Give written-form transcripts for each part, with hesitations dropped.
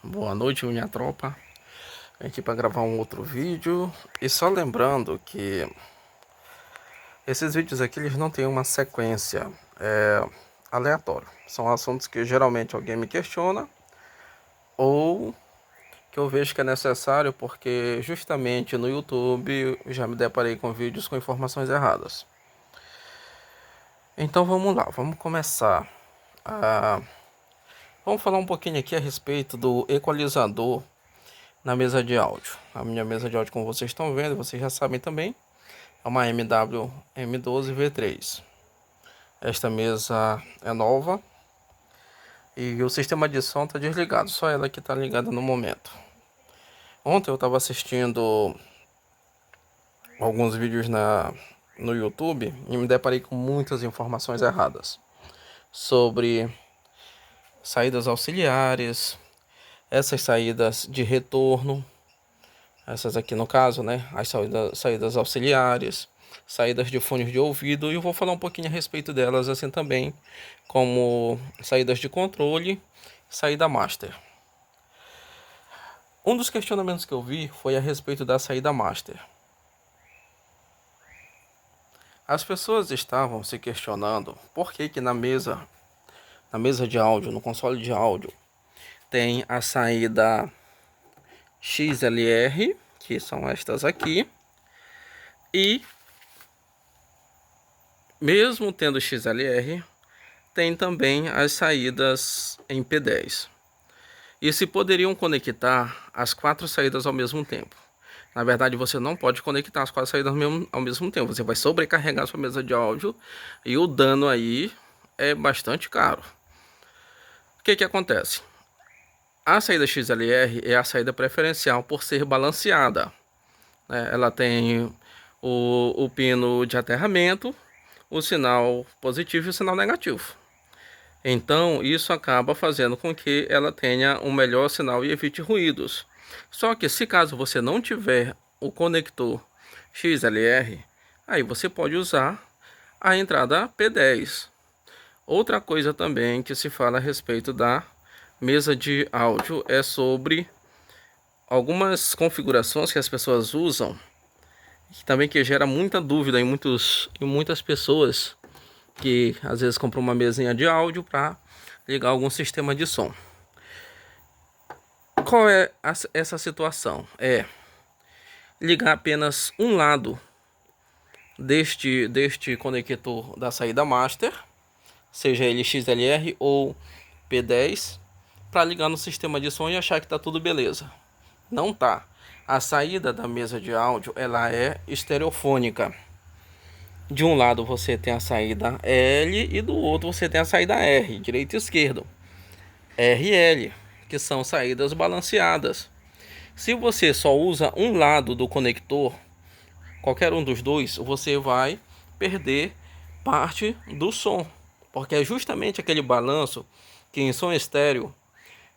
Boa noite, minha tropa. Aqui para gravar um outro vídeo. E só lembrando que esses vídeos aqui eles não têm uma sequência aleatória. São assuntos que geralmente alguém me questiona ou que eu vejo que é necessário porque justamente no YouTube eu já me deparei com vídeos com informações erradas. Então vamos lá, vamos começar. Vamos falar um pouquinho aqui a respeito do equalizador na mesa de áudio. A minha mesa de áudio, como vocês estão vendo, vocês já sabem também, é uma MW M12 V3. Esta mesa é nova e o sistema de som está desligado, só ela que está ligada no momento. Ontem eu estava assistindo alguns vídeos no YouTube e me deparei com muitas informações erradas sobre saídas auxiliares, essas saídas de retorno. Essas aqui no caso, né? As saídas auxiliares, saídas de fones de ouvido. E eu vou falar um pouquinho a respeito delas assim também, como saídas de controle, saída master. Um dos questionamentos que eu vi foi a respeito da saída master. As pessoas estavam se questionando por que na mesa de áudio, no console de áudio, tem a saída XLR, que são estas aqui, e mesmo tendo XLR, tem também as saídas em P10. E se poderiam conectar as 4 saídas ao mesmo tempo. Na verdade, você não pode conectar as 4 saídas ao mesmo tempo. Você vai sobrecarregar sua mesa de áudio e o dano aí é bastante caro. O que acontece? A saída XLR é a saída preferencial por ser balanceada. Ela tem o pino de aterramento, o sinal positivo e o sinal negativo. Então isso acaba fazendo com que ela tenha um melhor sinal e evite ruídos. Só que se caso você não tiver o conector XLR, aí você pode usar a entrada P10. Outra coisa também que se fala a respeito da mesa de áudio é sobre algumas configurações que as pessoas usam, também que gera muita dúvida em muitas pessoas que às vezes compram uma mesinha de áudio para ligar algum sistema de som. Qual é essa situação? É ligar apenas um lado deste conector da saída master, seja ele XLR ou P10, para ligar no sistema de som e achar que está tudo beleza. Não tá. A saída da mesa de áudio ela é estereofônica. De um lado você tem a saída L e do outro você tem a saída R, direito e esquerdo. RL, que são saídas balanceadas. Se você só usa um lado do conector, qualquer um dos dois, você vai perder parte do som, porque é justamente aquele balanço que em som estéreo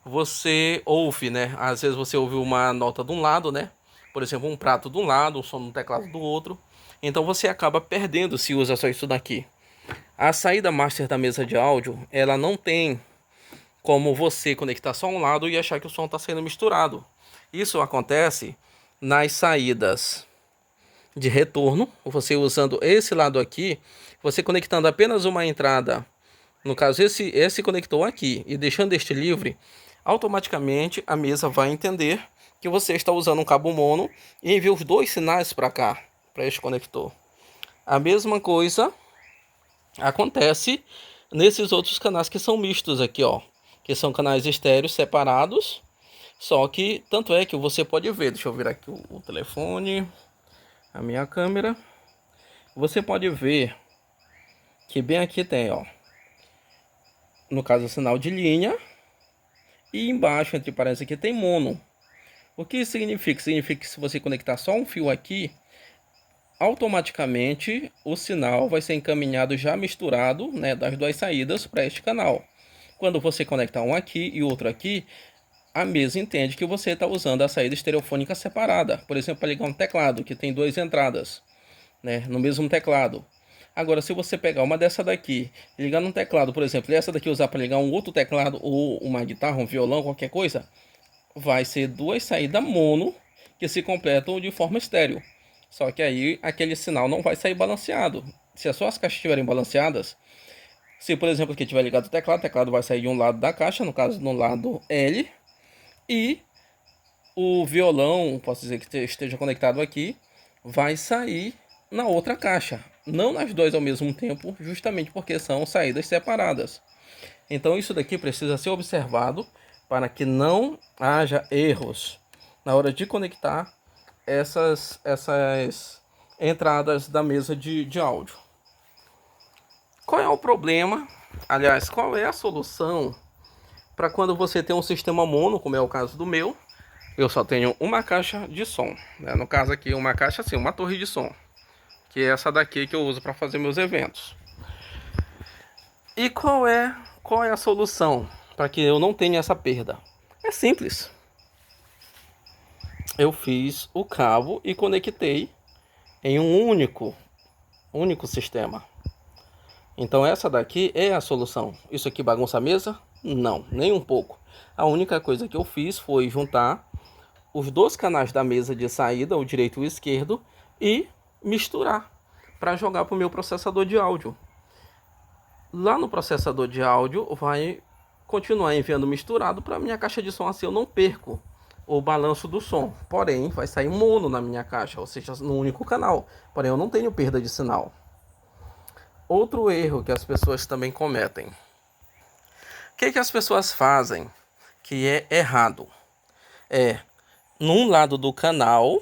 você ouve, né? Às vezes você ouve uma nota de um lado, né? Por exemplo, um prato de um lado, um som no teclado do outro. Então você acaba perdendo se usa só isso daqui. A saída master da mesa de áudio, ela não tem como você conectar só um lado e achar que o som está sendo misturado. Isso acontece nas saídas de retorno, você usando esse lado aqui, você conectando apenas uma entrada, no caso esse conector aqui, e deixando este livre, automaticamente a mesa vai entender que você está usando um cabo mono e envia os dois sinais para cá, para este conector. A mesma coisa acontece nesses outros canais que são mistos aqui, ó, que são canais estéreos separados. Só que tanto é que você pode ver, deixa eu virar aqui o telefone, a minha câmera. Você pode ver que bem aqui tem, ó, no caso o sinal de linha, e embaixo entre parênteses aqui tem mono. O que isso significa? Significa que se você conectar só um fio aqui, automaticamente o sinal vai ser encaminhado já misturado, né, das duas saídas para este canal. Quando você conectar um aqui e outro aqui, a mesa entende que você está usando a saída estereofônica separada. Por exemplo, para ligar um teclado que tem 2 entradas, né, no mesmo teclado. Agora, se você pegar uma dessa daqui e ligar num teclado, por exemplo, e essa daqui usar para ligar um outro teclado ou uma guitarra, um violão, qualquer coisa, vai ser duas saídas mono que se completam de forma estéreo. Só que aí aquele sinal não vai sair balanceado. Se as suas caixas estiverem balanceadas, se por exemplo aqui tiver ligado o teclado vai sair de um lado da caixa, no caso no lado L, e o violão, posso dizer que esteja conectado aqui, vai sair na outra caixa. Não nas duas ao mesmo tempo, justamente porque são saídas separadas. Então isso daqui precisa ser observado para que não haja erros na hora de conectar essas entradas da mesa de áudio. Qual é o problema? Aliás, qual é a solução para quando você tem um sistema mono, como é o caso do meu? Eu só tenho uma caixa de som, né? No caso aqui, uma caixa assim, uma torre de som, que é essa daqui que eu uso para fazer meus eventos. E qual é a solução para que eu não tenha essa perda? É simples. Eu fiz o cabo e conectei em um único sistema. Então essa daqui é a solução. Isso aqui bagunça a mesa? Não, nem um pouco. A única coisa que eu fiz foi juntar os dois canais da mesa de saída, o direito e o esquerdo, e misturar para jogar para o meu processador de áudio. Lá no processador de áudio vai continuar enviando misturado para minha caixa de som, assim eu não perco o balanço do som. Porém, vai sair mono na minha caixa, ou seja, no único canal. Porém, eu não tenho perda de sinal. Outro erro que as pessoas também cometem. O que as pessoas fazem que é errado? Num lado do canal,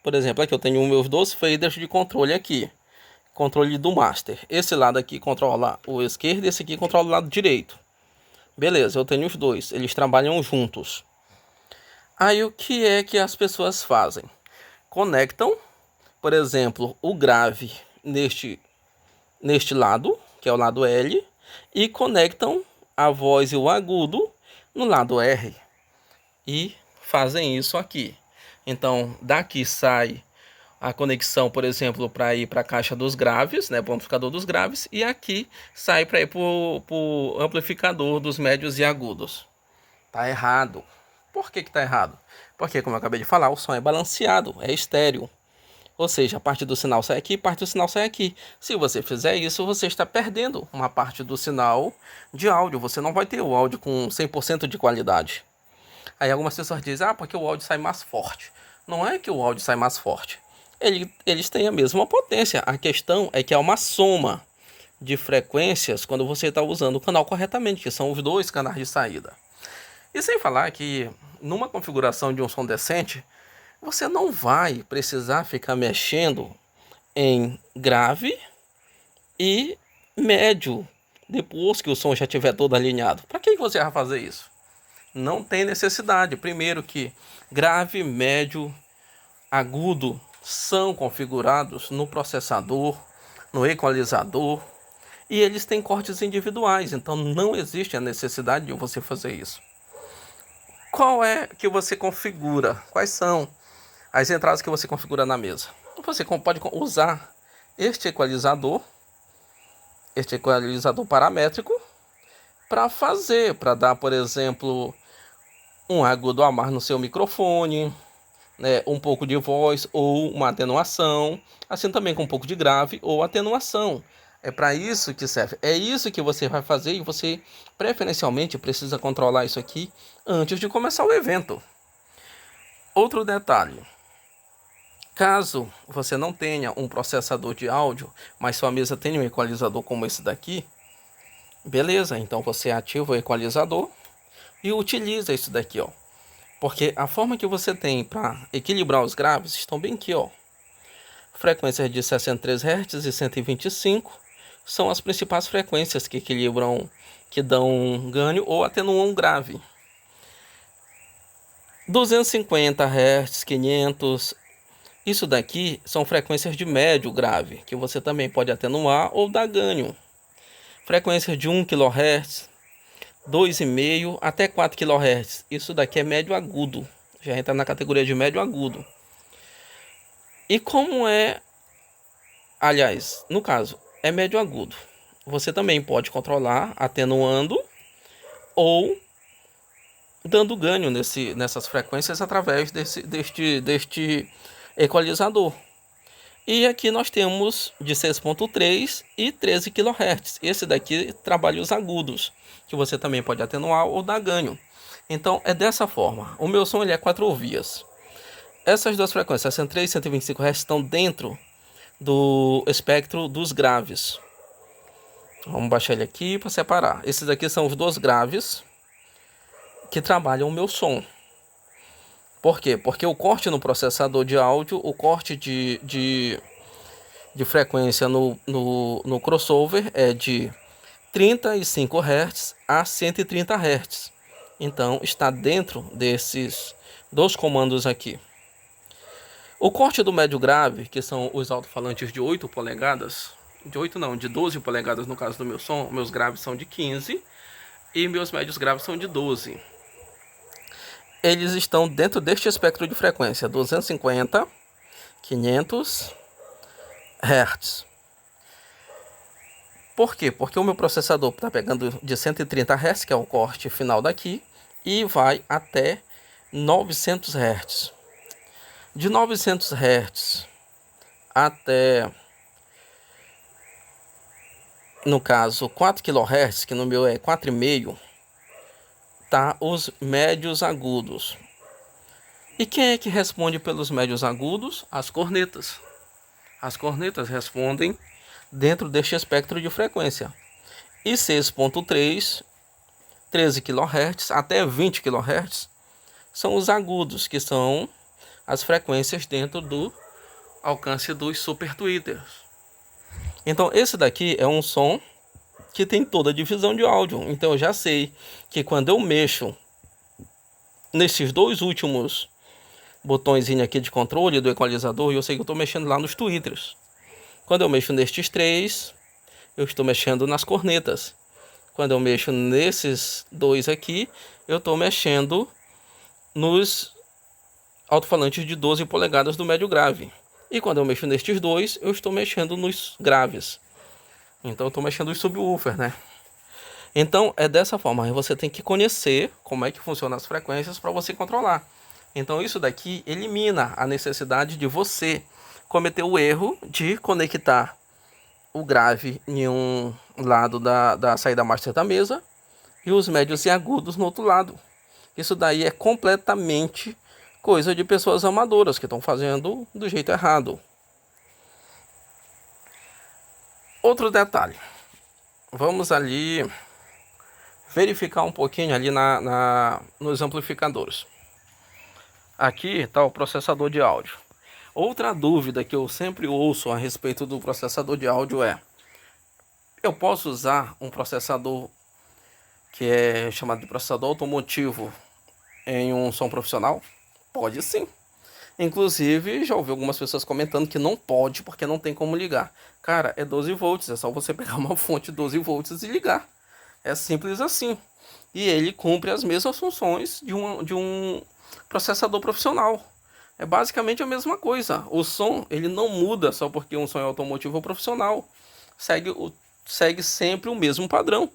por exemplo, aqui eu tenho meus dois faders de controle aqui. Controle do master. Esse lado aqui controla o esquerdo e esse aqui controla o lado direito. Beleza, eu tenho os dois. Eles trabalham juntos. Aí o que é que as pessoas fazem? Conectam, por exemplo, o grave neste lado, que é o lado L, e conectam a voz e o agudo no lado R. E fazem isso aqui. Então, daqui sai a conexão, por exemplo, para ir para a caixa dos graves, né, para o amplificador dos graves, e aqui sai para ir para o amplificador dos médios e agudos. Tá errado. Por que tá errado? Porque, como eu acabei de falar, o som é balanceado, é estéreo. Ou seja, a parte do sinal sai aqui, parte do sinal sai aqui. Se você fizer isso, você está perdendo uma parte do sinal de áudio. Você não vai ter o áudio com 100% de qualidade. Aí algumas pessoas dizem, porque o áudio sai mais forte. Não é que o áudio sai mais forte. Eles têm a mesma potência. A questão é que é uma soma de frequências quando você está usando o canal corretamente, que são os dois canais de saída. E sem falar que numa configuração de um som decente, você não vai precisar ficar mexendo em grave e médio depois que o som já estiver todo alinhado. Para que você vai fazer isso? Não tem necessidade. Primeiro que grave, médio, agudo são configurados no processador, no equalizador, e eles têm cortes individuais, então não existe a necessidade de você fazer isso. Qual é que você configura? Quais são as entradas que você configura na mesa? Você pode usar este equalizador paramétrico para dar, por exemplo, um agudo a mais no seu microfone, né, um pouco de voz ou uma atenuação, assim também com um pouco de grave ou atenuação. É para isso que serve. É isso que você vai fazer e você preferencialmente precisa controlar isso aqui antes de começar o evento. Outro detalhe. Caso você não tenha um processador de áudio, mas sua mesa tenha um equalizador como esse daqui, beleza, então você ativa o equalizador e utiliza isso daqui, ó. Porque a forma que você tem para equilibrar os graves estão bem aqui, ó. Frequências de 63 Hz e 125 são as principais frequências que equilibram, que dão ganho ou atenuam um grave. 250 Hz, 500, isso daqui são frequências de médio grave, que você também pode atenuar ou dar ganho. Frequências de 1 kHz, 2,5 até 4 kHz, isso daqui é médio agudo, já entra na categoria de médio agudo. E como é, aliás, no caso, é médio agudo, você também pode controlar atenuando ou dando ganho nessas frequências através deste equalizador. E aqui nós temos de 6.3 e 13 kHz. Esse daqui trabalha os agudos, que você também pode atenuar ou dar ganho. Então é dessa forma. O meu som ele é 4 vias. Essas duas frequências, 103 e 125 Hz, estão dentro do espectro dos graves. Vamos baixar ele aqui para separar. Esses aqui são os dois graves que trabalham o meu som. Por quê? Porque o corte no processador de áudio, o corte de frequência no crossover é de 35 Hz a 130 Hz. Então está dentro desses dois comandos aqui. O corte do médio grave, que são os alto-falantes de 8 polegadas, de 12 polegadas no caso do meu som, meus graves são de 15 e meus médios graves são de 12. Eles estão dentro deste espectro de frequência, 250, 500 Hz. Por quê? Porque o meu processador está pegando de 130 Hz, que é o corte final daqui, e vai até 900 Hz. De 900 Hz até, no caso, 4 kHz, que no meu é 4,5, tá os médios agudos. E quem é que responde pelos médios agudos? As cornetas. As cornetas respondem dentro deste espectro de frequência. E 6.3, 13 kHz até 20 kHz são os agudos, que são as frequências dentro do alcance dos super tweeters. Então esse daqui é um som que tem toda a divisão de áudio. Então eu já sei que quando eu mexo nesses dois últimos botões aqui de controle do equalizador, eu sei que eu estou mexendo lá nos tweeters. Quando eu mexo nestes três, eu estou mexendo nas cornetas. Quando eu mexo nesses dois aqui, eu estou mexendo nos alto-falantes de 12 polegadas do médio grave. E quando eu mexo nestes dois, eu estou mexendo nos graves. Então eu estou mexendo os subwoofer, né? Então é dessa forma. Você tem que conhecer como é que funcionam as frequências para você controlar. Então isso daqui elimina a necessidade de você cometer o erro de conectar o grave em um lado da saída master da mesa e os médios e agudos no outro lado. Isso daí é completamente coisa de pessoas amadoras que estão fazendo do jeito errado. Outro detalhe. Vamos ali verificar um pouquinho ali nos amplificadores. Aqui está o processador de áudio. Outra dúvida que eu sempre ouço a respeito do processador de áudio é: eu posso usar um processador que é chamado de processador automotivo em um som profissional? Pode sim. Inclusive, já ouvi algumas pessoas comentando que não pode porque não tem como ligar. Cara, é 12 volts, é só você pegar uma fonte de 12 volts e ligar. É simples assim. E ele cumpre as mesmas funções de um processador profissional. É basicamente a mesma coisa. O som, ele não muda só porque um som é automotivo ou profissional. Segue sempre o mesmo padrão.